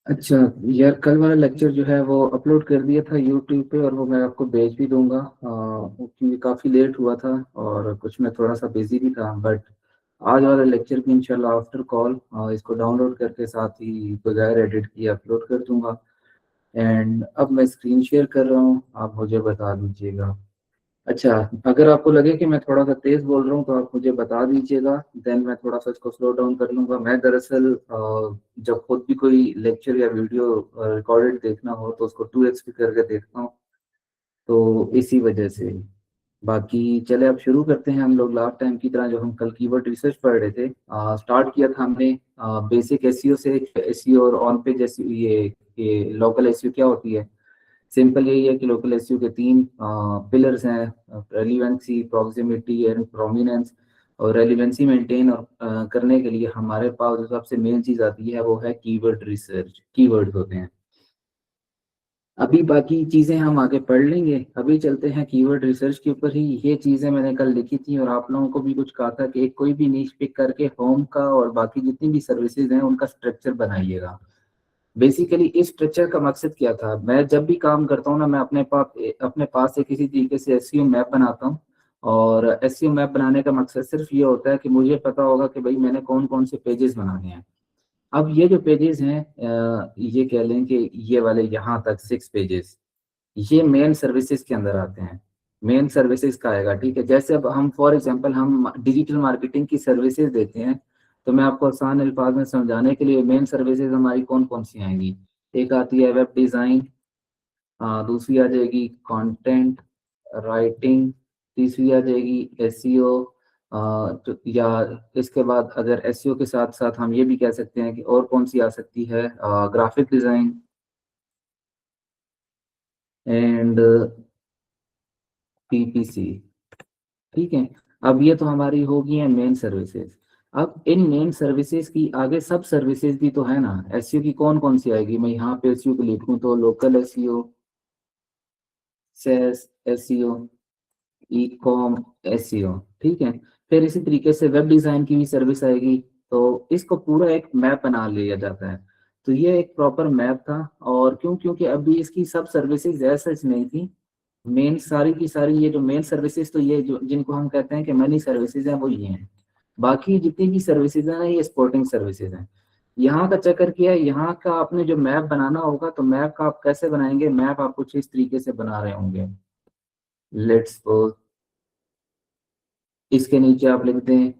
अच्छा यार, कल वाला लेक्चर जो है वो अपलोड कर दिया था यूट्यूब पे, और वो मैं आपको भेज भी दूंगा। क्योंकि काफ़ी लेट हुआ था और कुछ मैं थोड़ा सा बिजी भी था। बट आज वाला लेक्चर भी इंशाल्लाह आफ्टर कॉल इसको डाउनलोड करके साथ ही बगैर एडिट किए अपलोड कर दूंगा। एंड अब मैं स्क्रीन शेयर कर रहा हूँ, आप मुझे बता दीजिएगा। अच्छा, अगर आपको लगे कि मैं थोड़ा सा तेज बोल रहा हूँ तो आप मुझे बता दीजिएगा। देन मैं थोड़ा सा इसको स्लो डाउन कर लूंगा। मैं दरअसल जब खुद भी कोई लेक्चर या वीडियो रिकॉर्डेड देखना हो तो उसको 2x पे करके देखता हूँ, तो इसी वजह से। बाकी चले अब शुरू करते हैं। हम लोग लास्ट टाइम की तरह जो हम कल कीवर्ड रिसर्च पढ़ रहे थे, स्टार्ट किया था हमने बेसिक एसईओ से। एसईओ और ऑन पेज एसईओ, ये लोकल एसईओ क्या होती है। सिंपल यही है कि लोकल एसईओ के तीन पिलर्स हैं: रेलिवेंसी, प्रॉक्सिमिटी एंड प्रोमिनेंस। और रेलिवेंसी मेंटेन और करने के लिए हमारे पास जो सबसे मेन चीज आती है वो है कीवर्ड रिसर्च। कीवर्ड्स होते हैं। अभी बाकी चीजें हम आगे पढ़ लेंगे, अभी चलते हैं कीवर्ड रिसर्च के ऊपर ही। ये चीजें मैंने कल लिखी थी और आप लोगों को भी कुछ कहा था कि एक कोई भी नीश पिक करके होम का और बाकी जितनी भी सर्विसेज हैं उनका स्ट्रक्चर बनाइएगा। बेसिकली इस स्ट्रक्चर का मकसद क्या था, मैं जब भी काम करता हूँ ना, मैं अपने पास से किसी तरीके से एसईओ मैप बनाता हूँ। और एसईओ मैप बनाने का मकसद सिर्फ ये होता है कि मुझे पता होगा कि भाई मैंने कौन कौन से पेजेस बनाने हैं। अब ये जो पेजेस हैं, ये कह लें कि ये वाले यहाँ तक 6 पेजेस, ये मेन सर्विसेज के अंदर आते हैं। मेन सर्विसेज का आएगा, ठीक है। जैसे अब हम फॉर एग्जांपल हम डिजिटल मार्केटिंग की सर्विसेज देते हैं, तो मैं आपको आसान अल्फाज में समझाने के लिए मेन सर्विसेज हमारी कौन कौन सी आएंगी। एक आती है वेब डिज़ाइन, दूसरी आ जाएगी कंटेंट राइटिंग, तीसरी आ जाएगी एसईओ। या इसके बाद अगर एसईओ के साथ साथ हम ये भी कह सकते हैं कि और कौन सी आ सकती है, ग्राफिक डिज़ाइन एंड पीपीसी। ठीक है। अब ये तो हमारी होगी है मेन सर्विसेज। अब इन मेन सर्विसेज की आगे सब सर्विसेज भी तो है ना। एसईओ की कौन कौन सी आएगी, मैं यहाँ पे एसईओ को लिखूं तो local SEO, cess SEO, e com SEO. ठीक है। फिर इसी तरीके से वेब डिजाइन की भी सर्विस आएगी। तो इसको पूरा एक मैप बना लिया जाता है। तो ये एक प्रॉपर मैप था। और क्यों, क्योंकि अभी इसकी सब सर्विसेज ऐसा नहीं थी। मेन सारी की सारी ये जो मेन सर्विसेज, तो ये जो जिनको हम कहते हैं कि मनी सर्विसेज हैं, वो ये हैं। बाकी जितनी भी सर्विसेज हैं ये स्पोर्टिंग सर्विसेज हैं। यहाँ का चक्कर क्या है, यहाँ का आपने जो मैप बनाना होगा, तो मैप का आप कैसे बनाएंगे, मैप आप कुछ इस तरीके से बना रहे होंगे। लेट्स सपोज इसके नीचे आप लिख दें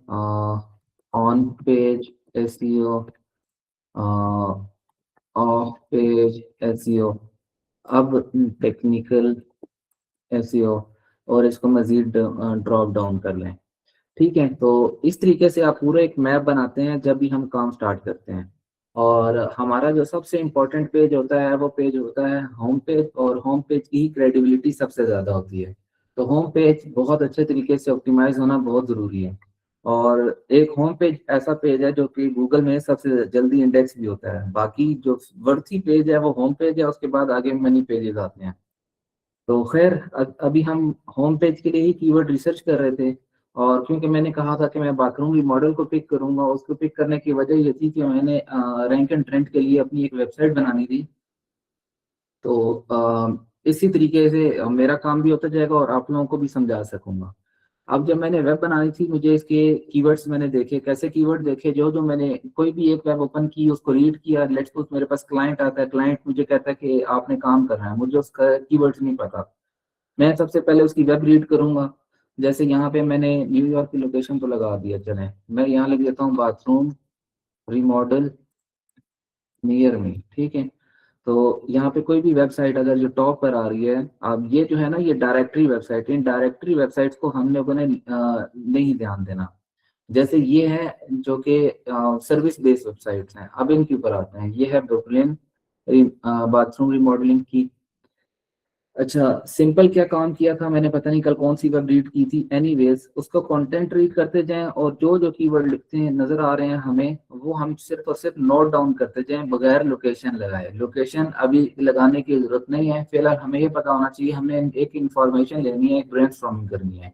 on page SEO, of page SEO, अब टेक्निकल एसईओ, और इसको मजीद ड्रॉप डाउन कर लें। ठीक है। तो इस तरीके से आप पूरा एक मैप बनाते हैं जब भी हम काम स्टार्ट करते हैं। और हमारा जो सबसे इम्पोर्टेंट पेज होता है वो पेज होता है होम पेज, और होम पेज की क्रेडिबिलिटी सबसे ज़्यादा होती है। तो होम पेज बहुत अच्छे तरीके से ऑप्टिमाइज होना बहुत ज़रूरी है। और एक होम पेज ऐसा पेज है जो कि गूगल में सबसे जल्दी इंडेक्स भी होता है। बाकी जो वर्थी पेज है वो होम पेज है, उसके बाद आगे मनी पेजेस आते हैं। तो खैर, अभी हम होम पेज के लिए ही कीवर्ड रिसर्च कर रहे थे। और क्योंकि मैंने कहा था कि मैं बाथरूम मॉडल को पिक करूंगा, उसको पिक करने की वजह ये थी कि मैंने रैंक एंड ट्रेंड के लिए अपनी एक वेबसाइट बनानी थी। तो इसी तरीके से मेरा काम भी होता जाएगा और आप लोगों को भी समझा सकूंगा। अब जब मैंने वेब बनानी थी, मुझे इसके कीवर्ड्स मैंने देखे। कैसे कीवर्ड देखे, जो जो मैंने कोई भी एक वेब ओपन की, उसको रीड किया। लेट्स सपोज मेरे पास क्लाइंट आता है, क्लाइंट मुझे कहता है कि आपने काम करना है, मुझे उसका कीवर्ड्स नहीं पता। मैं सबसे पहले उसकी वेब रीड करूंगा। जैसे यहाँ पे मैंने न्यूयॉर्क की लोकेशन तो लगा दिया, चले मैं यहाँ लिख देता हूँ बाथरूम रिमॉडल नियर में। ठीक है। तो यहाँ पे कोई भी वेबसाइट अगर जो टॉप पर आ रही है, अब ये जो है ना, ये डायरेक्टरी वेबसाइट, इन डायरेक्टरी वेबसाइट्स को हम लोगों ने नहीं ध्यान देना। जैसे ये है जो कि सर्विस बेस्ड वेबसाइट्स हैं। अब इनके ऊपर आते हैं। ये है ब्रुकलिन बाथरूम रिमॉडलिंग की। अच्छा, सिंपल क्या काम किया था मैंने, पता नहीं कल कौन सी वेब रीड की थी। एनीवेज, उसको कंटेंट रीड करते जाएं और जो जो कीवर्ड लिखते हैं नजर आ रहे हैं हमें, वो हम सिर्फ और सिर्फ नोट डाउन करते जाएं बगैर लोकेशन लगाए। लोकेशन अभी लगाने की जरूरत नहीं है। फिलहाल हमें ये पता होना चाहिए, हमें एक इंफॉर्मेशन लेनी है, एक ब्रेनस्टॉर्मिंग करनी है।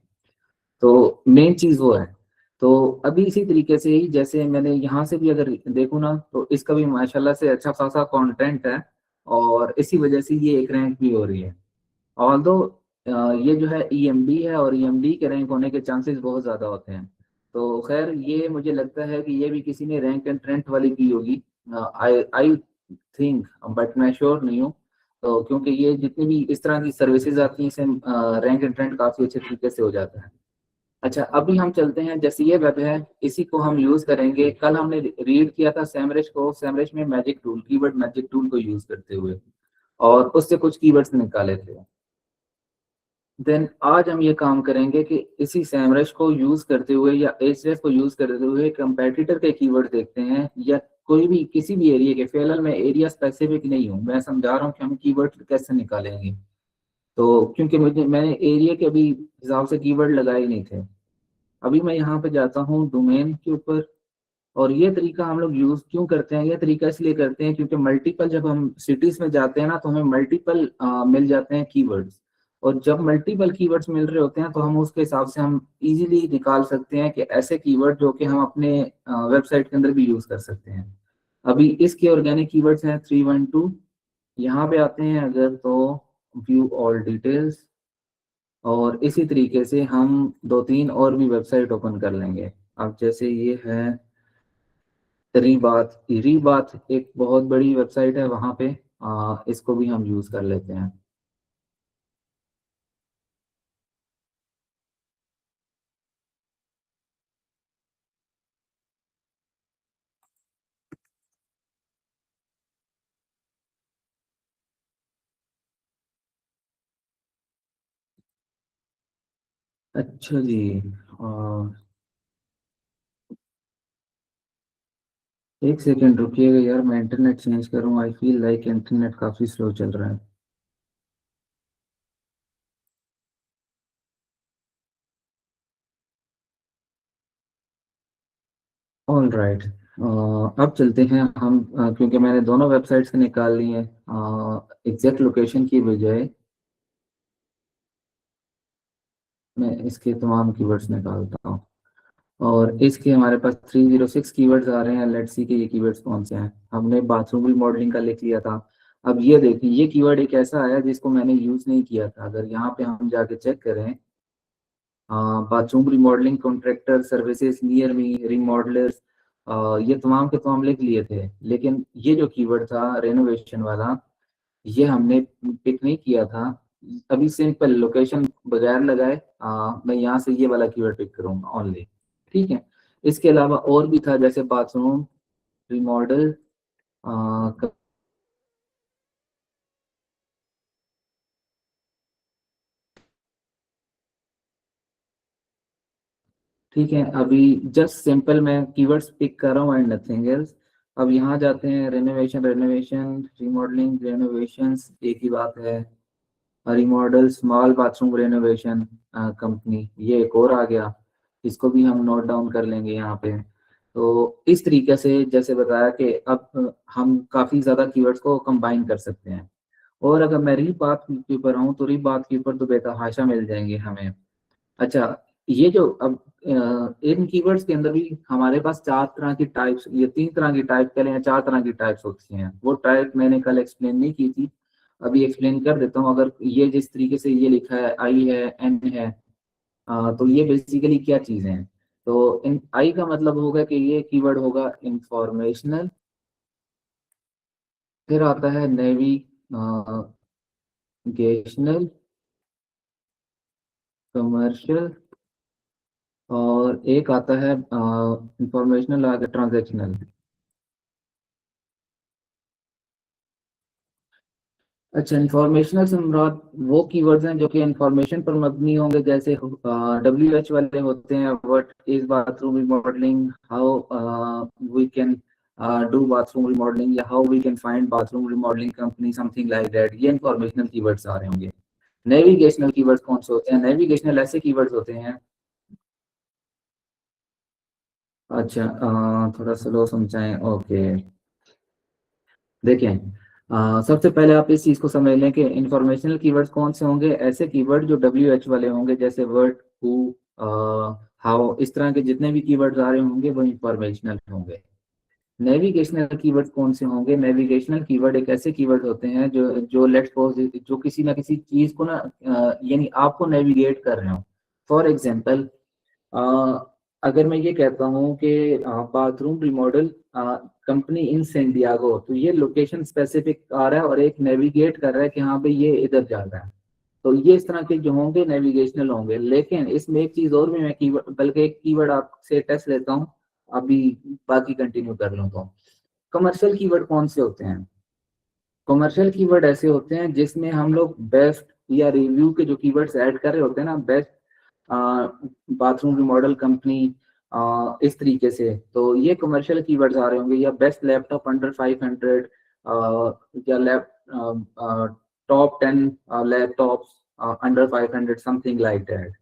तो मेन चीज वो है। तो अभी इसी तरीके से ही जैसे मैंने यहाँ से भी अगर देखूँ ना, तो इसका भी माशाल्लाह से अच्छा खासा कंटेंट है, और इसी वजह से ये एक रैंक भी हो रही है। ऑल्दो ये जो है ईएमडी है, और ईएमडी के रैंक होने के चांसेस बहुत ज़्यादा होते हैं। तो खैर ये मुझे लगता है कि ये भी किसी ने रैंक एंड ट्रेंट वाली की होगी, आई आई थिंक, बट मैं श्योर नहीं हूँ। तो क्योंकि ये जितनी भी इस तरह की सर्विसेज आती हैं, इससे रैंक एंड ट्रेंट काफ़ी अच्छे तरीके से हो जाता है। अच्छा, अभी हम चलते हैं, जैसे ये वेब है, इसी को हम यूज़ करेंगे। कल हमने रीड किया था सैमरिश को, सैमरिश में magic tool, keyword magic tool को यूज़ करते हुए, और उससे कुछ कीवर्ड्स निकाले थे। देन आज हम ये काम करेंगे कि इसी सैमरश को यूज करते हुए या एचरेफ को यूज करते हुए कंपेटिटर के कीवर्ड देखते हैं, या कोई भी किसी भी एरिया के, फिलहाल मैं एरिया स्पेसिफिक नहीं हूँ, मैं समझा रहा हूँ कि हम कीवर्ड कैसे निकालेंगे। तो क्योंकि मैंने एरिया के अभी हिसाब से कीवर्ड लगाए नहीं थे। अभी मैं यहाँ पे जाता हूँ डोमेन के ऊपर, और ये तरीका हम लोग यूज क्यों करते हैं, ये तरीका इसलिए करते हैं क्योंकि मल्टीपल, जब हम सिटीज में जाते हैं ना, तो हमें मल्टीपल मिल जाते हैं कीवर्ड्स। और जब मल्टीपल कीवर्ड्स मिल रहे होते हैं, तो हम उसके हिसाब से हम इजीली निकाल सकते हैं कि ऐसे कीवर्ड जो कि हम अपने वेबसाइट के अंदर भी यूज कर सकते हैं। अभी इसके ऑर्गेनिक कीवर्ड्स हैं 312, यहाँ पे आते हैं अगर, तो व्यू ऑल डिटेल्स, और इसी तरीके से हम दो तीन और भी वेबसाइट ओपन कर लेंगे। अब जैसे ये है रीबात, रीबात एक बहुत बड़ी वेबसाइट है, वहां पे इसको भी हम यूज कर लेते हैं। अच्छा जी, आ, एक सेकेंड रुकिएगा यार, मैं इंटरनेट चेंज करूँ, आई फील लाइक इंटरनेट काफी स्लो चल रहा है। ऑल राइट, अब चलते हैं हम, क्योंकि मैंने दोनों वेबसाइट से निकाल ली है एग्जैक्ट लोकेशन की बजाय, मैं इसके तमाम कीवर्ड्स निकालता हूँ। और इसके हमारे पास 306 कीवर्ड्स आ रहे हैं, लेट्स सी के ये कीवर्ड्स कौन से हैं। हमने बाथरूम रिमॉडलिंग का लिख लिया था। अब ये देखिए, ये कीवर्ड एक ऐसा आया जिसको मैंने यूज नहीं किया था। अगर यहाँ पे हम जाके चेक करें, bathroom remodelling, contractor services near me, remodellers, ये तमाम के तमाम लिख लिए थे, लेकिन ये जो कीवर्ड था रेनोवेशन वाला, ये हमने पिक नहीं किया था। अभी सिंपल लोकेशन बगैर लगाए मैं यहाँ से ये वाला कीवर्ड पिक करूंगा ओनली, ठीक है। इसके अलावा और भी था, जैसे बाथरूम रिमॉडल, ठीक है। अभी जस्ट सिंपल मैं कीवर्ड्स पिक कर रहा हूँ एंड नथिंग एल्स। अब यहाँ जाते हैं, रेनोवेशन, रेनोवेशन, रिमॉडलिंग, रेनोवेशंस, एक ही बात है। Remodel small bathroom renovation company, ये एक और आ गया, इसको भी हम नोट डाउन कर लेंगे यहाँ पे। तो इस तरीके से जैसे बताया कि अब हम काफी ज्यादा कीवर्ड्स को कंबाइन कर सकते हैं। और अगर मैं री बात के ऊपर हूँ, तो री बात के ऊपर तो बेतहाशा मिल जाएंगे हमें। अच्छा, ये जो अब इन कीवर्ड्स के अंदर भी हमारे पास चार तरह की टाइप्स, ये तीन तरह की टाइप कह लें, चार तरह की टाइप्स होती हैं। वो टाइप मैंने कल एक्सप्लेन नहीं की थी, अभी एक्सप्लेन कर देता हूँ। अगर ये जिस तरीके से ये लिखा है, आई है, एन है, तो ये बेसिकली क्या चीजें हैं। तो इन आई का मतलब होगा कि ये कीवर्ड होगा इंफॉर्मेशनल, फिर आता है नेविगेशनल, कमर्शियल, और एक आता है इंफॉर्मेशनल आगे ट्रांजैक्शनल। अच्छा, इंफॉर्मेशनल से मुराद वो कीवर्ड्स हैं जो कि इंफॉर्मेशन पर मबनी होंगे, जैसे WH वाले होते हैं, what is bathroom remodelling, how we can do bathroom remodelling, या how we can find bathroom remodelling company, something like that. ये इंफॉर्मेशनल कीवर्ड्स आ रहे होंगे। नेविगेशनल कीवर्ड्स कौन से होते हैं? नेविगेशनल ऐसे कीवर्ड्स होते हैं, अच्छा थोड़ा स्लो समझाएं, ओके। देखें, सबसे पहले आप इस चीज को समझ लें कि इंफॉर्मेशनल कीवर्ड्स कौन से होंगे। ऐसे कीवर्ड जो WH वाले होंगे, जैसे वर्ड, हु, हाउ, इस तरह के जितने भी कीवर्ड्स आ रहे होंगे वो इंफॉर्मेशनल होंगे। नेविगेशनल कीवर्ड कौन से होंगे? नेविगेशनल कीवर्ड एक ऐसे कीवर्ड होते हैं जो जो लेट्स सपोज जो किसी ना किसी चीज को ना यानी आपको नेविगेट कर रहे हो। फॉर एग्जांपल, अगर मैं ये कहता हूँ कि बाथरूम रिमॉडल कंपनी इन सैंडियागो, तो ये लोकेशन स्पेसिफिक आ रहा है और एक नेविगेट कर रहा है कि हाँ भाई ये इधर जा रहा है। तो ये इस तरह के जो होंगे नेविगेशनल होंगे। लेकिन इसमें एक चीज और भी मैं कीवर्ड, बल्कि एक कीवर्ड आपसे टेस्ट लेता हूँ अभी, बाकी कंटिन्यू कर लूँ तो। कमर्शियल कीवर्ड कौन से होते हैं? कमर्शियल कीवर्ड ऐसे होते हैं जिसमें हम लोग बेस्ट या रिव्यू के जो कीवर्ड्स ऐड कर रहे होते हैं ना, बेस्ट बाथरूम रिमॉडल कंपनी, इस तरीके से, तो ये कमर्शियल कीवर्ड्स आ रहे होंगे। या बेस्ट लैपटॉप अंडर 500, या lap top 10 laptops under 500, something like that.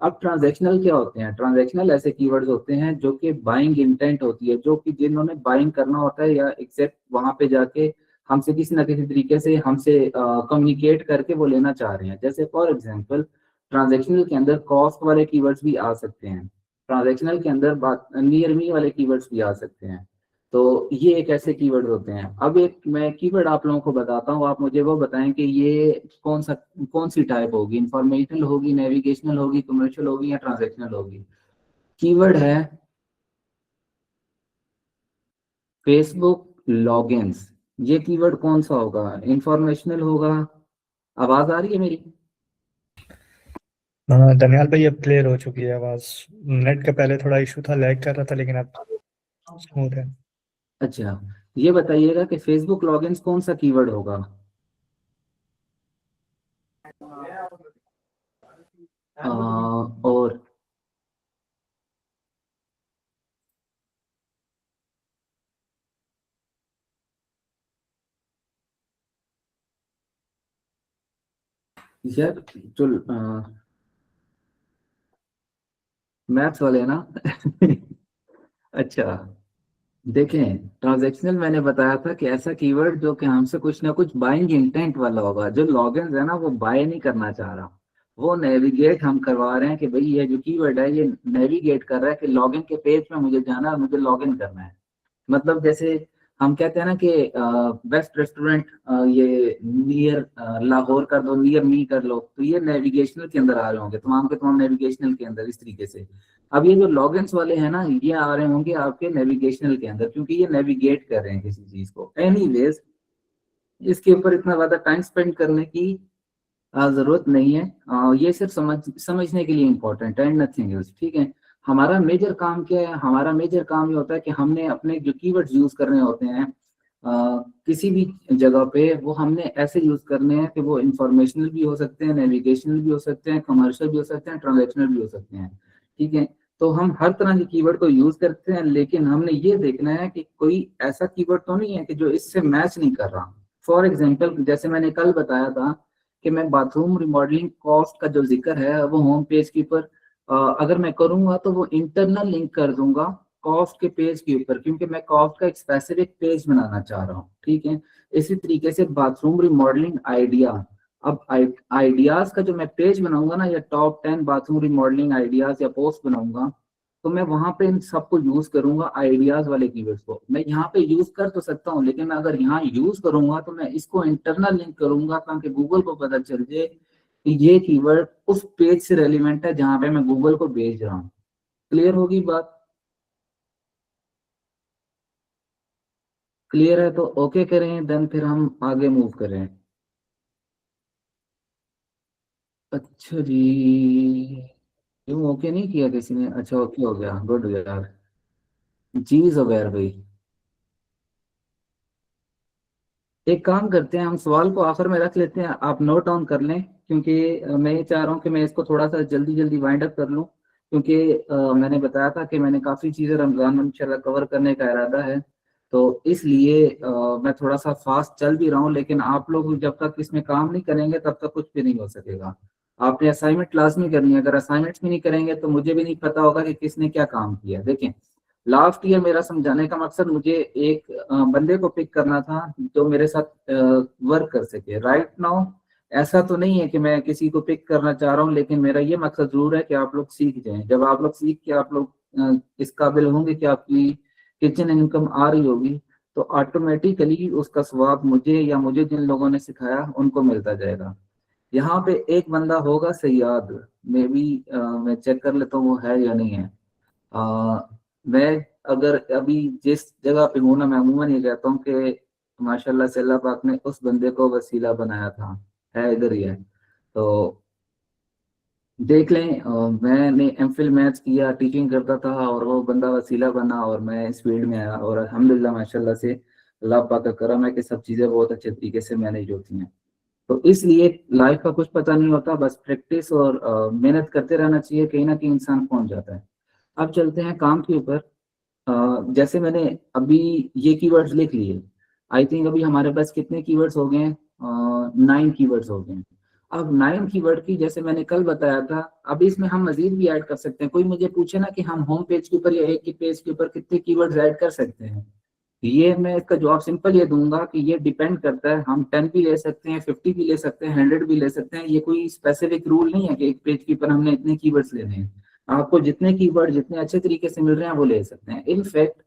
अब ट्रांजैक्शनल क्या होते हैं? ट्रांजैक्शनल ऐसे कीवर्ड्स होते हैं जो कि बाइंग इंटेंट होती है, जो कि जिन्होंने बाइंग करना होता है या एग्जैक्ट वहां पे जाके हमसे किसी ना किसी तरीके से हमसे कम्युनिकेट करके वो लेना चाह रहे हैं। जैसे फॉर एग्जांपल, ट्रांजैक्शनल के अंदर कॉस्ट वाले कीवर्ड्स भी आ सकते हैं। ट्रांजैक्शनल के अंदर बात नियर मी वाले कीवर्ड्स भी आ सकते हैं। तो ये एक ऐसे कीवर्ड होते हैं। अब एक मैं कीवर्ड आप लोगों को बताता हूँ, आप मुझे वो बताएं कि ये कौन सी टाइप होगी, इंफॉर्मेशनल होगी, नेविगेशनल होगी, कमर्शियल होगी या ट्रांजैक्शनल होगी। कीवर्ड है फेसबुक लॉगिन्स। ये कीवर्ड कौन सा होगा? इंफॉर्मेशनल होगा? आवाज आ रही है मेरी? हाँ दनियाल भाई, अब क्लियर हो चुकी है आवाज। नेट का पहले थोड़ा इशू था, लैग कर रहा था, लेकिन अब स्मूथ है। अच्छा, ये बताइएगा कि फेसबुक लॉगिन्स कौन सा कीवर्ड होगा? और यार जो मैथ्स वाले हैं ना अच्छा, देखें, ट्रांजैक्शनल मैंने बताया था कि ऐसा कीवर्ड जो कि हमसे कुछ ना कुछ बाइंग इंटेंट वाला होगा। जो लॉगिन है ना, वो बाय नहीं करना चाह रहा, वो नेविगेट हम करवा रहे हैं कि भाई ये जो कीवर्ड है ये नेविगेट कर रहा है कि लॉगिन के पेज में मुझे जाना है और मुझे लॉगिन करना है। मतलब जैसे हम कहते हैं ना कि बेस्ट रेस्टोरेंट ये नियर लाहौर कर दो, नियर मी कर लो, तो ये नेविगेशनल के अंदर आ रहे होंगे, तमाम के तमाम नेविगेशनल के अंदर, इस तरीके से। अब ये जो लॉगिन्स वाले हैं ना, ये आ रहे होंगे आपके नेविगेशनल के अंदर, क्योंकि ये नेविगेट कर रहे हैं किसी चीज को। एनीवेज, इसके ऊपर इतना ज्यादा टाइम स्पेंड करने की जरूरत नहीं है। ये सिर्फ समझने के लिए इम्पोर्टेंट है, नथिंग एल्स, ठीक है। हमारा मेजर काम क्या है? हमारा मेजर काम ये होता है कि हमने अपने जो कीवर्ड्स यूज करने होते हैं किसी भी जगह पे, वो हमने ऐसे यूज करने हैं कि वो इंफॉर्मेशनल भी हो सकते हैं, नेविगेशनल भी हो सकते हैं, कमर्शियल भी हो सकते हैं, ट्रांजेक्शनल भी हो सकते हैं, ठीक है। तो हम हर तरह के कीवर्ड को यूज करते हैं, लेकिन हमने ये देखना है कि कोई ऐसा कीवर्ड तो नहीं है कि जो इससे मैच नहीं कर रहा। फॉर एग्जाम्पल, जैसे मैंने कल बताया था कि मैं बाथरूम रिमॉडलिंग कॉस्ट का जो जिक्र है वो होम पेज के ऊपर अगर मैं करूंगा तो वो इंटरनल लिंक कर दूंगा कॉस्ट के पेज के ऊपर, क्योंकि मैं कॉस्ट का एक स्पेसिफिक पेज बनाना चाह रहा हूँ, ठीक है। इसी तरीके से बाथरूम रिमॉडलिंग आइडिया, अब आइडियाज का जो मैं पेज बनाऊंगा ना, या टॉप 10 बाथरूम रिमॉडलिंग आइडियाज या पोस्ट बनाऊंगा, तो मैं वहां पे इन सबको यूज करूंगा, आइडियाज वाले कीवर्ड्स को। मैं यहाँ पे यूज कर तो सकता हूँ, लेकिन मैं अगर यहाँ यूज करूंगा तो मैं इसको इंटरनल लिंक करूंगा, ताकि गूगल को पता चल जाए कि ये कीवर्ड उस पेज से रेलिवेंट है जहां पे मैं गूगल को भेज रहा हूँ। क्लियर होगी बात? क्लियर है तो ओके करें, देन फिर हम आगे मूव करें। अच्छा जी, क्यों ओके नहीं किया किसी ने? अच्छा, ओके हो गया, गुड यार। जी जुबैर भाई, एक काम करते हैं, हम सवाल को आखिर में रख लेते हैं, आप नोट डाउन कर लें, क्योंकि मैं ये चाह रहा हूँ कि मैं इसको थोड़ा सा जल्दी जल्दी वाइंड अप कर लूँ, क्योंकि मैंने बताया था कि मैंने काफ़ी चीज़ें रमज़ान में इंशाल्लाह कवर करने का इरादा है। तो इसलिए मैं थोड़ा सा फास्ट चल भी रहा हूँ, लेकिन आप लोग जब तक इसमें काम नहीं करेंगे तब तक कुछ भी नहीं हो सकेगा। आपने असाइनमेंट लाजमी करनी है, अगर असाइनमेंट्स भी नहीं करेंगे तो मुझे भी नहीं पता होगा कि किसने क्या काम किया। देखें, लास्ट ईयर मेरा समझाने का मकसद, मुझे एक बंदे को पिक करना था जो मेरे साथ वर्क कर सके। राइट नाउ ऐसा तो नहीं है कि मैं किसी को पिक करना चाह रहा हूँ, लेकिन मेरा ये मकसद जरूर है कि आप लोग सीख जाएं। जब आप लोग सीख के आप लोग इस काबिल होंगे कि आपकी किचन इनकम आ रही होगी, तो ऑटोमेटिकली उसका स्वाब मुझे या मुझे जिन लोगों ने सिखाया उनको मिलता जाएगा। यहाँ पे एक बंदा होगा सयाद, मे भी मैं चेक कर लेता हूँ वो है या नहीं है। मैं अगर अभी जिस जगह पे हूँ ना, मैं अमूमन ये कहता हूँ कि माशाल्लाह से अल्लाह पाक ने उस बंदे को वसीला बनाया था, है इधर ही है। तो देख लें, मैंने एमफिल मैथ्स किया, टीचिंग करता था, और वो बंदा वसीला बना और मैं इस फील्ड में आया, और अल्हम्दुलिल्लाह माशाल्लाह से अल्लाह पाक का करम है कि सब चीज़ें बहुत अच्छे तरीके से मैनेज होती हैं। तो इसलिए लाइफ का कुछ पता नहीं होता, बस प्रैक्टिस और मेहनत करते रहना चाहिए, कहीं ना कहीं इंसान पहुंच जाता है। अब चलते हैं काम के ऊपर। जैसे मैंने अभी ये कीवर्ड्स लिख लिए, आई थिंक अभी हमारे पास कितने कीवर्ड्स हो गए हैं, 9 कीवर्ड्स हो गए हैं। अब 9 कीवर्ड की जैसे मैंने कल बताया था, अब इसमें हम मजीद भी ऐड कर सकते हैं। कोई मुझे पूछे ना कि हम होम पेज के ऊपर या एक ही पेज के ऊपर कितने कीवर्ड्स ऐड कर सकते हैं, ये मैं इसका जवाब सिंपल ये दूंगा कि ये डिपेंड करता है। हम 10 भी ले सकते हैं, 50 भी ले सकते हैं, 100 भी ले सकते हैं। ये कोई स्पेसिफिक रूल नहीं है कि एक पेज के ऊपर हमने इतने कीवर्ड्स लेने हैं। आपको जितने कीवर्ड जितने अच्छे तरीके से मिल रहे हैं वो ले सकते हैं। इनफैक्ट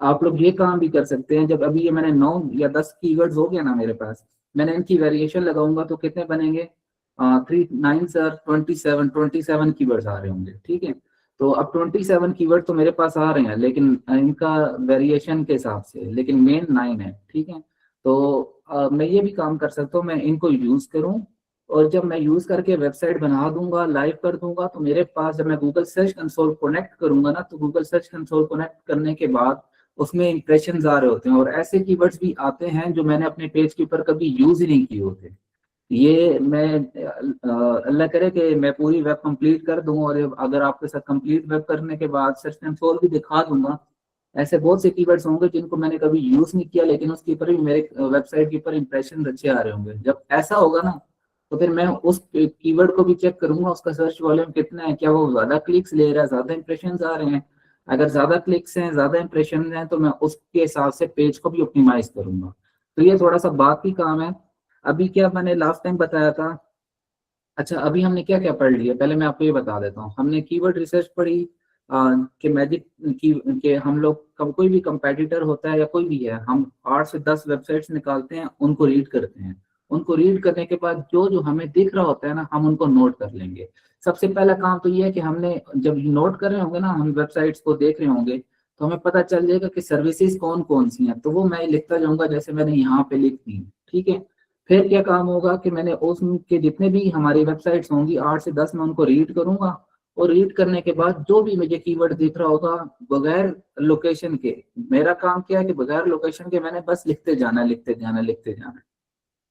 आप लोग ये काम भी कर सकते हैं, जब अभी ये मैंने 9 या 10 कीवर्ड्स हो गया ना मेरे पास, मैंने इनकी वेरिएशन लगाऊंगा तो कितने बनेंगे, 3 9 सर 27 कीवर्ड्स आ रहे होंगे, ठीक है। तो अब 27 कीवर्ड तो मेरे पास आ रहे हैं, लेकिन इनका वेरिएशन के हिसाब से, लेकिन मेन 9 है, ठीक है। तो मैं ये भी काम कर सकता हूँ, मैं इनको यूज करूँ, और जब मैं यूज करके वेबसाइट बना दूंगा, लाइव कर दूंगा, तो मेरे पास जब मैं गूगल सर्च कंसोल कनेक्ट करूंगा ना, तो गूगल सर्च कंसोल कनेक्ट करने के बाद उसमें इंप्रेशन आ रहे होते हैं, और ऐसे कीवर्ड्स भी आते हैं जो मैंने अपने पेज के ऊपर कभी यूज ही नहीं किए होते। ये मैं अल्लाह करे कि मैं पूरी वेब कंप्लीट कर दूं, और अगर आपके साथ कंप्लीट वेब करने के बाद सर्च कंसोल भी दिखा दूंगा। ऐसे बहुत से कीवर्ड्स होंगे जिनको मैंने कभी यूज नहीं किया, लेकिन उसके ऊपर भी मेरे वेबसाइट के ऊपर इंप्रेशन अच्छे आ रहे होंगे। जब ऐसा होगा ना, तो फिर मैं उस कीवर्ड को भी चेक करूंगा, उसका सर्च वॉल्यूम कितना है, क्या वो ज्यादा क्लिक्स ले रहा है, ज्यादा इंप्रेशन आ रहे हैं। अगर ज्यादा क्लिक्स हैं, ज्यादा इंप्रेशन हैं, तो मैं उसके हिसाब से पेज को भी ऑप्टिमाइज करूंगा। तो ये थोड़ा सा बात की काम है। अभी क्या मैंने लास्ट टाइम बताया था, अच्छा अभी हमने क्या क्या पढ़ लिया, पहले मैं आपको ये बता देता हूँ। हमने कीवर्ड रिसर्च पढ़ी, कि मैजिक की के हम लोग कोई भी कंपेटिटर होता है या कोई भी है, हम 8 से 10 वेबसाइट्स निकालते हैं, उनको रीड करते हैं। उनको रीड करने के बाद जो जो हमें दिख रहा होता है ना, हम उनको नोट कर लेंगे। सबसे पहला काम तो ये है कि हमने जब नोट कर रहे होंगे ना, हम वेबसाइट्स को देख रहे होंगे, तो हमें पता चल जाएगा कि सर्विसेज कौन कौन सी हैं, तो वो मैं लिखता जाऊंगा, जैसे मैंने यहाँ पे लिख दी, ठीक है। फिर क्या काम होगा कि मैंने उसके जितने भी हमारी वेबसाइट्स होंगी 8 से 10, मैं उनको रीड करूंगा, और रीड करने के बाद जो भी मुझे कीवर्ड दिख रहा होगा, बगैर लोकेशन के, मेरा काम क्या है कि बगैर लोकेशन के मैंने बस लिखते जाना, लिखते जाना, लिखते जाना।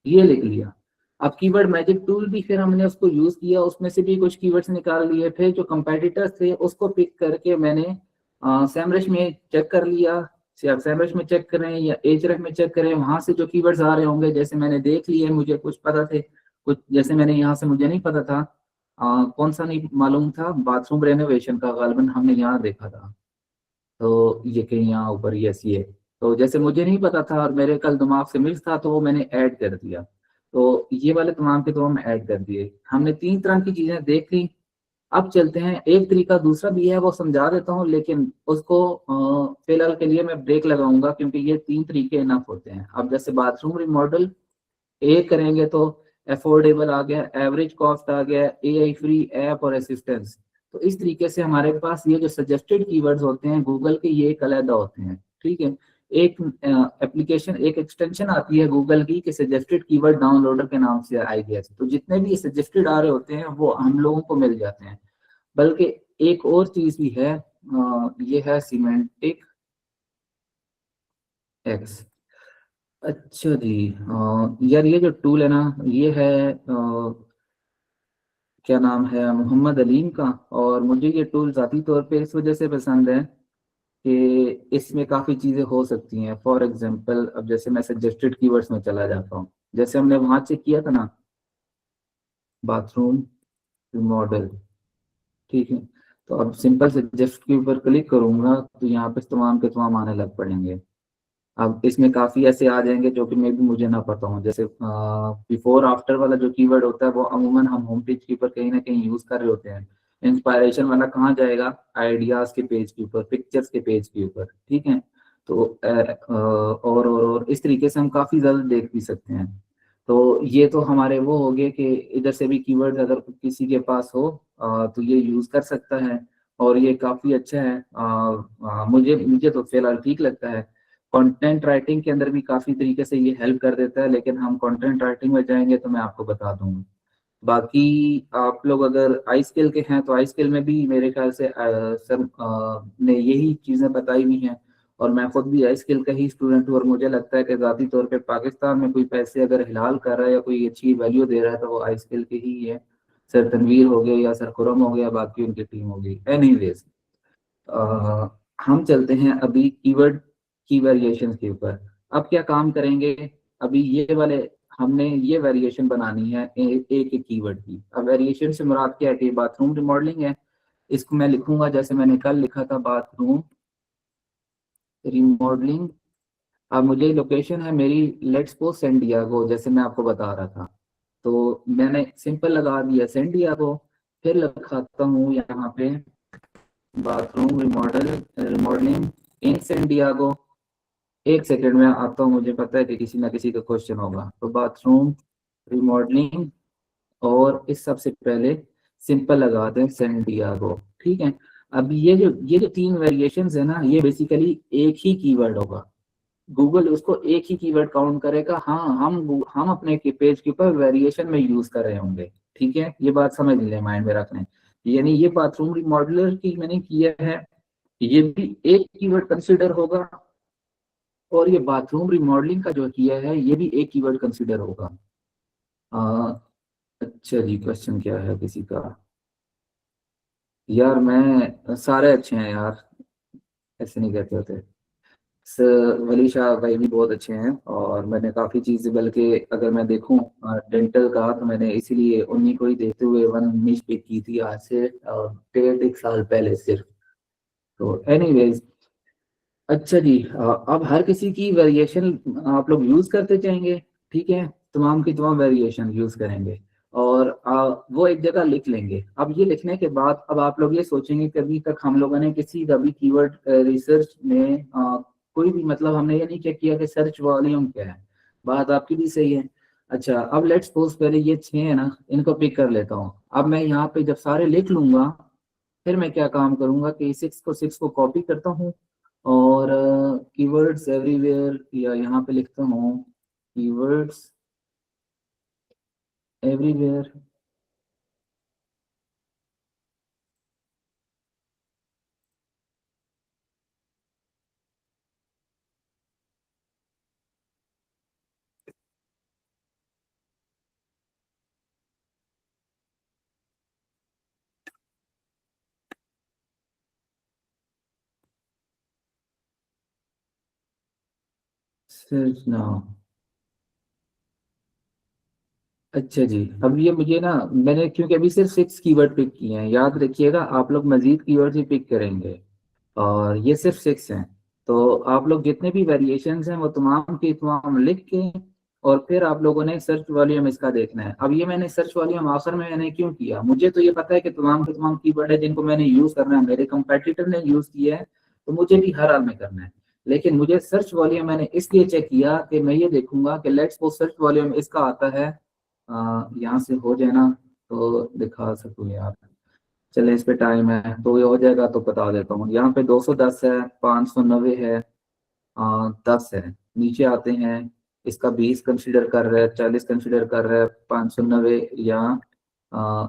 ये लिख लिया। अब कीवर्ड मैजिक टूल भी फिर हमने उसको यूज किया, उसमें से भी कुछ कीवर्ड्स निकाल लिए। फिर जो कंपेटिटर्स थे उसको पिक करके मैंने सैमरश में चेक कर लिया, या सैमरश में चेक करें या एचरेफ में चेक करें, वहां से जो कीवर्ड्स आ रहे होंगे, जैसे मैंने देख लिए, मुझे कुछ पता थे, कुछ जैसे मैंने यहाँ से मुझे नहीं पता था, कौन सा नहीं मालूम था, बाथरूम रेनोवेशन का गालबन हमने यहाँ देखा था, तो ये कहीं यहाँ ऊपर यस ये, तो जैसे मुझे नहीं पता था और मेरे कल दिमाग से मिस था, तो वो मैंने ऐड कर दिया। तो ये वाले तमाम के तो हम ऐड कर दिए। हमने 3 तरह की चीजें देख ली। अब चलते हैं, एक तरीका दूसरा भी है, वो समझा देता हूँ, लेकिन उसको फिलहाल के लिए मैं ब्रेक लगाऊंगा, क्योंकि ये 3 तरीके इनफ होते हैं। अब जैसे बाथरूम रिमॉडल ए करेंगे तो अफोर्डेबल आ गया, एवरेज कॉस्ट आ गया, एआई फ्री ऐप और असिस्टेंस। तो इस तरीके से हमारे पास ये जो सजेस्टेड कीवर्ड्स होते हैं गूगल के, ये एक अलग होते हैं, ठीक है। एक एप्लीकेशन, एक एक्सटेंशन आती है गूगल की कि सजेस्टेड कीवर्ड डाउनलोडर के नाम से आई गया, तो जितने भी सजेस्टेड आ रहे होते हैं वो हम लोगों को मिल जाते हैं। बल्कि एक और चीज भी है, ये है सीमेंटिक एक्स। अच्छा जी, यार ये जो टूल है ना, ये है क्या नाम है, मोहम्मद अलीम का। और मुझे ये टूल ज़ाती तौर पे इस वजह से पसंद है कि इसमें काफ़ी चीज़ें हो सकती हैं। फॉर एग्जांपल, अब जैसे मैं सजेस्टेड कीवर्ड्स में चला जाता हूँ, जैसे हमने वहाँ चेक किया था ना, बाथरूम मॉडल, ठीक है। तो अब सिंपल सजेस्ट के ऊपर क्लिक करूंगा, तो यहाँ पे तमाम के तमाम आने लग पड़ेंगे। अब इसमें काफी ऐसे आ जाएंगे जो कि मैं भी मुझे ना पता हूँ, जैसे बिफोर आफ्टर वाला जो कीवर्ड होता है वो अमूमन हम होम पेज के ऊपर कहीं ना कहीं यूज कर रहे होते हैं। इंस्पायरेशन वाला कहाँ जाएगा, आइडियाज के पेज के ऊपर, पिक्चर्स के पेज के ऊपर, ठीक है। तो और इस तरीके से हम काफी ज्यादा देख भी सकते हैं। तो ये तो हमारे वो हो गए कि इधर से भी कीवर्ड अगर किसी के पास हो तो ये यूज कर सकता है, और ये काफी अच्छा है। मुझे मुझे तो फिलहाल ठीक लगता है। कंटेंट राइटिंग के अंदर भी काफी तरीके से ये हेल्प कर देता है, लेकिन हम कंटेंट राइटिंग में जाएंगे तो मैं आपको बता दूंगा। बाकी आप लोग अगर आई स्किल के हैं तो आई स्किल में भी मेरे ख्याल से सर ने यही चीजें बताई हुई हैं, और मैं खुद भी आई स्किल का ही स्टूडेंट हूँ, और मुझे लगता है कि ज़ाती तौर पे पाकिस्तान में कोई पैसे अगर हिलाल कर रहा है या कोई अच्छी वैल्यू दे रहा है तो वो आई स्किल के ही है। सर तनवीर हो गए या सर खुरम हो गया, बाकी उनकी टीम हो गई। एनीवेज, हम चलते हैं अभी कीवर्ड की वेरिएशन के ऊपर। अब क्या काम करेंगे, अभी ये वाले हमने ये वेरिएशन बनानी है एक एक कीवर्ड की। अब वेरिएशन से मुराद क्या है कि बाथरूम रिमॉडलिंग है, इसको मैं लिखूंगा जैसे मैंने कल लिखा था, बाथरूम रिमॉडलिंग। अब मुझे लोकेशन है मेरी, लेट्स सपोज सैन डिएगो, जैसे मैं आपको बता रहा था, तो मैंने सिंपल लगा दिया सैन डिएगो। फिर लिखाता हूँ यहाँ पे bathroom remodeling in San Diego. एक सेकंड में आता हूँ, मुझे पता है कि किसी ना किसी का क्वेश्चन होगा। तो बाथरूम रिमॉडलिंग, और इस सबसे पहले सिंपल लगा दें सैन डिएगो, ठीक है। अब ये जो तीन वेरिएशंस है ना, ये बेसिकली एक ही कीवर्ड होगा। गूगल उसको एक ही कीवर्ड काउंट करेगा। हाँ, हम अपने पेज के ऊपर वेरिएशन में यूज कर रहे होंगे, ठीक है। ये बात समझ लें, माइंड में रखने। यानी ये बाथरूम रिमॉडलर की मैंने किया है, ये भी एक कीवर्ड कंसिडर होगा, और ये बाथरूम रिमॉडलिंग का जो किया है ये भी एक कीवर्ड कंसिडर होगा। आ, अच्छा जी, क्वेश्चन क्या है किसी का? यार मैं सारे अच्छे हैं यार, ऐसे नहीं कहते होते। वली शाह भाई भी बहुत अच्छे हैं, और मैंने काफ़ी चीज़ें, बल्कि अगर मैं देखूं डेंटल का, तो मैंने इसीलिए उन्हीं को ही देखते हुए वन निश पिक की थी आज से 1.5 साल पहले सिर्फ। तो एनीवेज, अच्छा जी, अब हर किसी की वेरिएशन आप लोग यूज करते जाएंगे, ठीक है। तमाम की तमाम वेरिएशन यूज करेंगे, और वो एक जगह लिख लेंगे। अब ये लिखने के बाद अब आप लोग ये सोचेंगे कि अभी तक हम लोगों ने किसी का भी कीवर्ड रिसर्च में कोई भी, मतलब हमने ये नहीं चेक किया कि सर्च वॉल्यूम क्या है। बात आपकी भी सही है। अच्छा, अब लेट्स सपोज पहले ये 6 है ना, इनको पिक कर लेता हूँ। अब मैं यहाँ पे जब सारे लिख लूंगा, फिर मैं क्या काम करूंगा कि 6 को कॉपी करता हूँ, और कीवर्ड्स एवरीवेयर, या यहाँ पे लिखता हूँ कीवर्ड्स एवरीवेयर। Search now. अच्छा जी, अब ये मुझे ना, मैंने क्योंकि अभी सिर्फ 6 कीवर्ड पिक किए हैं, याद रखिएगा आप लोग मजीद कीवर्ड ही पिक करेंगे, और ये सिर्फ 6 हैं। तो आप लोग जितने भी वेरिएशंस हैं वो तमाम की तमाम लिख के, और फिर आप लोगों ने सर्च वॉल्यूम इसका देखना है। अब ये मैंने सर्च वॉल्यूम आखिर में मैंने क्यों किया, मुझे तो ये पता है कि तमाम के तमाम कीवर्ड है जिनको मैंने यूज करना है, मेरे कंपेटिटर ने यूज किया है, तो मुझे भी हर हाल में करना है। लेकिन मुझे सर्च वॉल्यूम मैंने इसलिए चेक किया कि मैं ये देखूंगा कि लेट्स सपोज सर्च वॉल्यूम इसका आता है, यहाँ से हो जाए ना तो दिखा सकूँ यार। चले, इस पे टाइम है तो ये हो जाएगा, तो बता देता हूँ। यहाँ पे 210 है, 590 है, 10 है। नीचे आते हैं, इसका 20 कंसिडर कर रहा है, 40 कंसिडर कर रहा है, 590, या आ,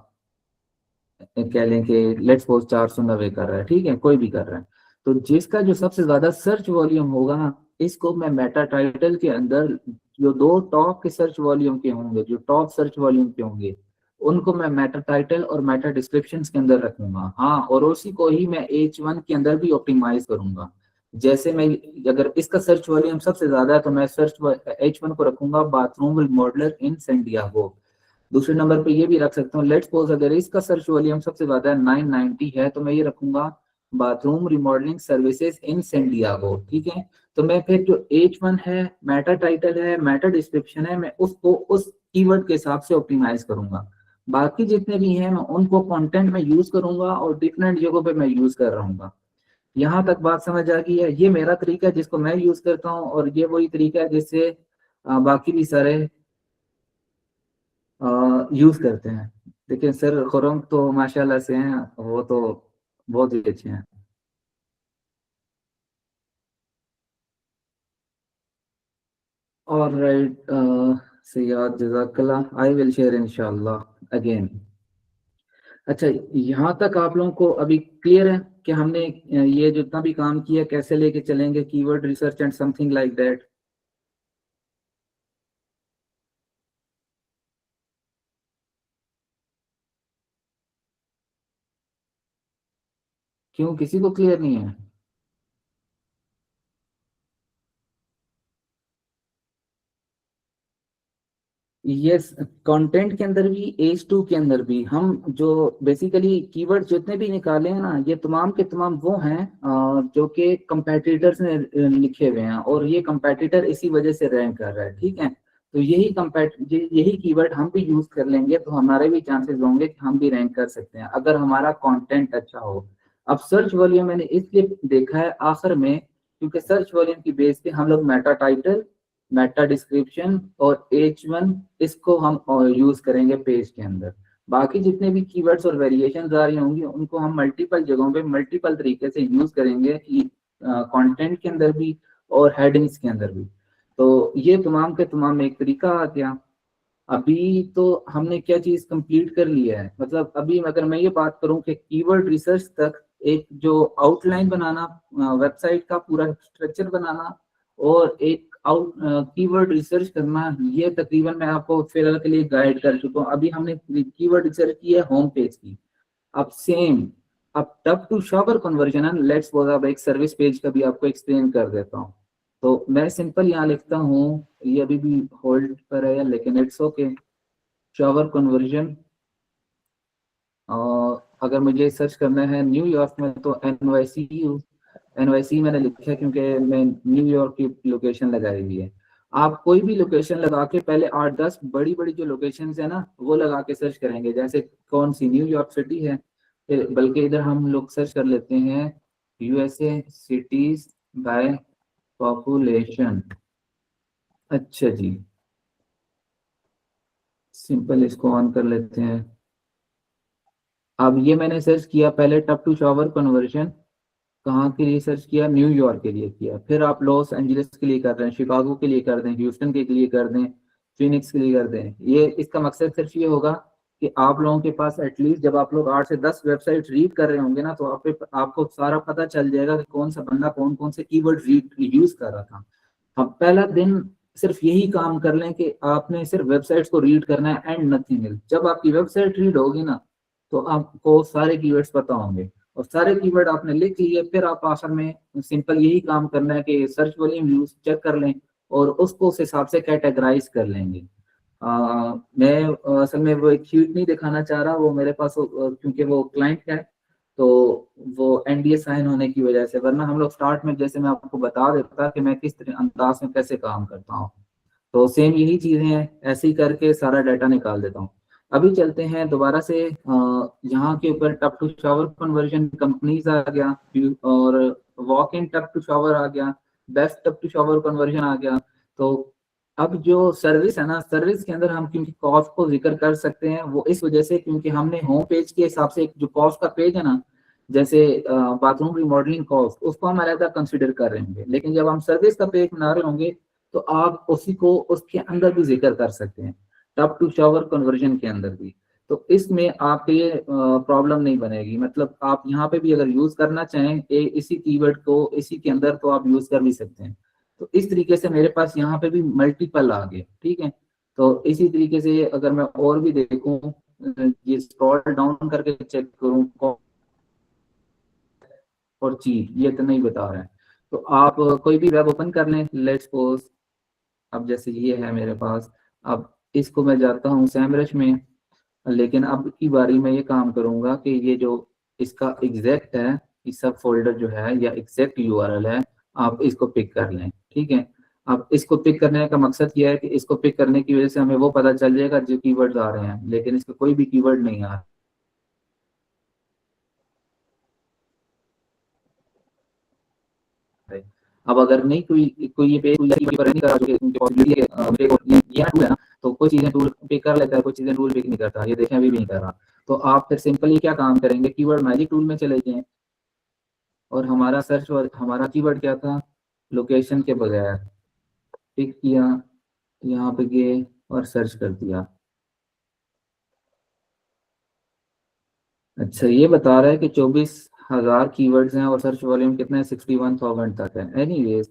कह लें कि लेट्स सपोज 490 कर रहा है, ठीक है, कोई भी कर रहा है। तो जिसका जो सबसे ज्यादा सर्च वॉल्यूम होगा ना, इसको मैं मेटा टाइटल के अंदर जो दो टॉप के सर्च वॉल्यूम के होंगे, जो टॉप सर्च वॉल्यूम के होंगे, उनको मैं मेटा टाइटल और मेटा डिस्क्रिप्शन के अंदर रखूंगा। हाँ, और उसी को ही मैं H1 के अंदर भी ऑप्टिमाइज करूंगा। जैसे मैं, अगर इसका सर्च वॉल्यूम सबसे ज्यादा है तो मैं सर्च H1 को रखूंगा bathroom modeler in San Diego. दूसरे नंबर पे ये भी रख सकता हूँ, लेट्स सपोज अगर इसका सर्च वॉल्यूम सबसे ज्यादा है 990 है, तो मैं ये रखूंगा bathroom remodeling services in San Diego, ठीक है। तो मैं फिर जो H1 है, मेटा टाइटल है, मेटा डिस्क्रिप्शन है, मैं उसको उस कीवर्ड के हिसाब से ऑप्टिमाइज करूंगा। बाकी जितने भी हैं मैं उनको कंटेंट में यूज करूंगा और डिफरेंट जगहों पे मैं यूज कर रहूंगा। यहाँ तक बात समझ आ गई है? ये मेरा तरीका है जिसको मैं यूज करता हूँ, और ये वही तरीका है जिससे बाकी भी सारे यूज करते हैं। लेकिन सर खुरम तो माशाल्लाह से हैं, वो तो बहुत ही अच्छे हैं। और राइट सैयद, जज़ाकल्लाह, आई विल शेयर इंशाल्लाह अगेन। अच्छा, यहाँ तक आप लोगों को अभी क्लियर है कि हमने ये जितना भी काम किया कैसे लेके चलेंगे, keyword research and something like that? क्यों, किसी को क्लियर नहीं है? यस, कंटेंट के अंदर भी, H2 के अंदर भी हम जो बेसिकली कीवर्ड जितने भी निकाले हैं ना, ये तमाम के तमाम वो हैं जो कि कंपेटिटर्स ने लिखे हुए हैं, और ये कंपेटिटर इसी वजह से रैंक कर रहा है। ठीक है, तो यही कीवर्ड हम भी यूज कर लेंगे तो हमारे भी चांसेस होंगे कि हम भी रैंक कर सकते हैं अगर हमारा कंटेंट अच्छा हो। अब सर्च वॉल्यूम मैंने इसलिए देखा है आखिर में, क्योंकि सर्च वॉल्यूम की बेस पे हम लोग मेटा टाइटल, मेटा डिस्क्रिप्शन और H1 इसको हम यूज करेंगे पेज के अंदर। बाकी जितने भी कीवर्ड्स और वेरिएशंस आ रही होंगी उनको हम मल्टीपल जगहों पे मल्टीपल तरीके से यूज करेंगे कि कंटेंट के अंदर भी और हेडिंग्स के अंदर भी। तो ये तमाम के तमाम एक तरीका आ गया। अभी तो हमने क्या चीज कंप्लीट कर लिया है, मतलब अभी अगर मैं ये बात करूं कि कीवर्ड रिसर्च तक एक जो आउटलाइन बनाना, वेबसाइट का पूरा स्ट्रक्चर बनाना, और एक आउट कीवर्ड रिसर्च करना, ये तकरीबन मैं आपको फिलहाल के लिए गाइड कर चुका हूँ। अभी हमने कीवर्ड रिसर्च की है होम पेज की। अब सेम, अब टफ टू शॉपर कन्वर्जन है, लेट्स सपोज अब एक सर्विस पेज का भी आपको एक्सप्लेन कर देता हूँ। तो मैं सिंपल यहाँ लिखता हूँ, ये अभी भी होल्ड पर है लेकिन इट्स ओके। शॉवर कन्वर्जन, अगर मुझे सर्च करना है न्यूयॉर्क में तो NYC मैंने लिखा है क्योंकि मैं न्यूयॉर्क की लोकेशन लगाई हुई है। आप कोई भी लोकेशन लगा के पहले 8-10 बड़ी बड़ी जो लोकेशन है ना वो लगा के सर्च करेंगे, जैसे कौन सी न्यूयॉर्क सिटी है। बल्कि इधर हम लोग सर्च कर लेते हैं USA सिटीज बाय पॉपुलेशन। अच्छा जी, सिंपल इसको ऑन कर लेते हैं। अब ये मैंने सर्च किया पहले टप टू शॉवर कन्वर्जन, कहाँ के लिए सर्च किया? न्यूयॉर्क के लिए किया। फिर आप लॉस एंजलिस के लिए कर रहे हैं, शिकागो के लिए कर दें, ह्यूस्टन के लिए कर दें, फिनिक्स के लिए कर दें। ये इसका मकसद सिर्फ ये होगा कि आप लोगों के पास एटलीस्ट जब आप लोग 8 से 10 वेबसाइट रीड कर रहे होंगे ना तो आपको सारा पता चल जाएगा कि कौन सा बंदा कौन कौन से कीवर्ड रीड यूज कर रहा था। हम पहला दिन सिर्फ यही काम कर लें कि आपने सिर्फ वेबसाइट्स को रीड करना है एंड नथिंग एल्स। जब आपकी वेबसाइट रीड होगी ना तो आपको सारे कीवर्ड्स पता होंगे, और सारे कीवर्ड आपने लिख लिए, फिर आप आखिर में सिंपल यही काम करना है कि सर्च वॉल्यूम यूज चेक कर लें और उसको उस हिसाब से कैटेगराइज कर लेंगे। मैं असल में वो एक शीट नहीं दिखाना चाह रहा, वो मेरे पास क्योंकि वो क्लाइंट है तो वो NDA साइन होने की वजह से, वरना हम लोग स्टार्ट में जैसे मैं आपको बता देता कि मैं किस तरह अंदाज में कैसे काम करता हूँ। तो सेम यही चीजें हैं, ऐसे ही करके सारा डाटा निकाल देता हूँ। अभी चलते हैं दोबारा से यहाँ के ऊपर tub to shower conversion companies आ गया, और walk in tub to shower आ गया, best tub to shower conversion आ गया। तो अब जो सर्विस है ना, सर्विस के अंदर हम क्योंकि कॉस्ट को जिक्र कर सकते हैं, वो इस वजह से क्योंकि हमने होम पेज के हिसाब से एक जो कॉस्ट का पेज है ना, जैसे बाथरूम रिमॉडलिंग कॉस्ट, उसको हम अलग कंसिडर कर रहे होंगे, लेकिन जब हम सर्विस का पेज बना रहे होंगे तो आप उसी को उसके अंदर भी जिक्र कर सकते हैं, टप टू शावर कन्वर्जन के अंदर भी। तो इसमें आपके ये प्रॉब्लम नहीं बनेगी, मतलब आप यहाँ पे भी अगर यूज करना चाहें इसी कीवर्ड को इसी के अंदर तो आप यूज कर भी सकते हैं। तो इस तरीके से मेरे पास यहाँ पे भी मल्टीपल आ गए। ठीक है, तो इसी तरीके से अगर मैं और भी देखूं, ये स्क्रॉल डाउन करके चेक करूं और चीज ये तो नहीं बता रहा है, तो आप कोई भी वेब ओपन कर लें, लेट्स सपोज अब जैसे ये है मेरे पास। अब इसको मैं जाता हूँ सैमरश में, लेकिन अब की बारी में ये काम करूंगा कि ये जो इसका एग्जैक्ट है, इस सब फोल्डर जो है या एग्जैक्ट URL है आप इसको पिक कर लें, ठीक है। अब इसको पिक करने का मकसद यह है कि इसको पिक करने की वजह से हमें वो पता चल जाएगा जो कीवर्ड्स आ रहे हैं, लेकिन इसमें कोई भी कीवर्ड नहीं आ रहा है। अब अगर नहीं कोई ये पेज नहीं कर रहा, जो कि पॉसिबिलिटी है, ये टूल है ना, तो कोई चीजें टूल पिक कर लेता है, कोई चीजें टूल पिक नहीं करता, ये देखें अभी भी नहीं कर रहा। तो आप फिर सिंपली क्या काम करेंगे, कीवर्ड मैजिक टूल में चले जाएं और हमारा सर्च हमारा कीवर्ड क्या था, लोकेशन के बगैर, पिक किया, यहाँ पे गए और सर्च कर दिया। अच्छा, ये बता रहा है कि 24,000 कीवर्ड्स हैं और सर्च वॉल्यूम कितना है, 61,000 तक है। Anyways,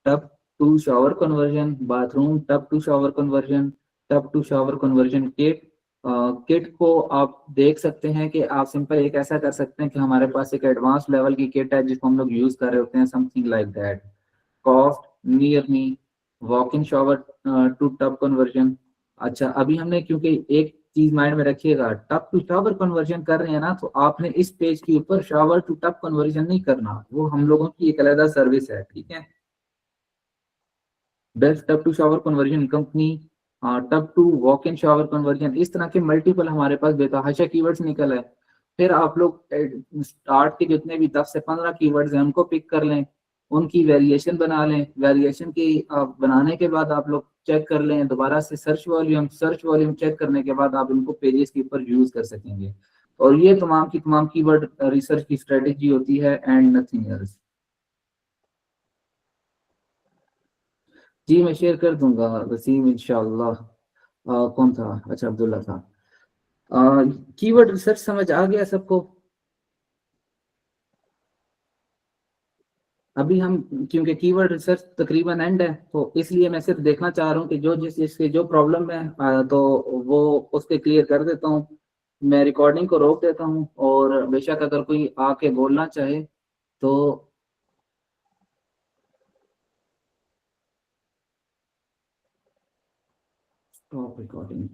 tub to shower conversion, bathroom tub to shower conversion, tub to shower conversion kit. Kit को आप देख सकते हैं कि आप सिंपल एक ऐसा कर सकते हैं कि हमारे पास एक एडवांस लेवल की किट है जिसको हम लोग यूज कर रहे होते हैं, समथिंग लाइक दैट, कॉफ्ट near me, walk in shower to tub conversion. अच्छा, अभी हमने क्योंकि एक चीज माइंड में रखिएगा, टब टू शावर कन्वर्जन कर रहे हैं ना, तो आपने इस पेज के ऊपर शावर टू टब कन्वर्जन नहीं करना, वो हम लोगों की एक अलग सर्विस है, ठीक है। Best tub to shower conversion company, tub to walk in shower conversion, इस तरह के मल्टीपल हमारे पास बेतहाशा कीवर्ड्स निकल है। फिर आप लोग स्टार्ट के जितने भी 10 से 15 कीवर्ड्स हैं उनको पिक कर लें, उनकी वेरिएशन बना लें, वेरिएशन की बनाने के बाद आप लोग चेक कर लें दोबारा से सर्च वॉल्यूम चेक करने के बाद आप इनको पेजेस के ऊपर यूज कर सकेंगे। और ये तमाम की तमाम कीवर्ड रिसर्च की स्ट्रेटेजी होती है एंड नथिंग एल्स। जी मैं शेयर कर दूंगा वसीम, इंशाल्लाह। कौन था, अच्छा अब्दुल्ला था। कीवर्ड रिसर्च समझ आ गया सबको। अभी हम क्योंकि कीवर्ड रिसर्च तकरीबन एंड है, तो इसलिए मैं सिर्फ देखना चाह रहा हूँ कि जो जिस जिसके जो प्रॉब्लम है तो वो उसके क्लियर कर देता हूँ। मैं रिकॉर्डिंग को रोक देता हूँ और बेशक अगर कोई आके बोलना चाहे तो। Stop recording.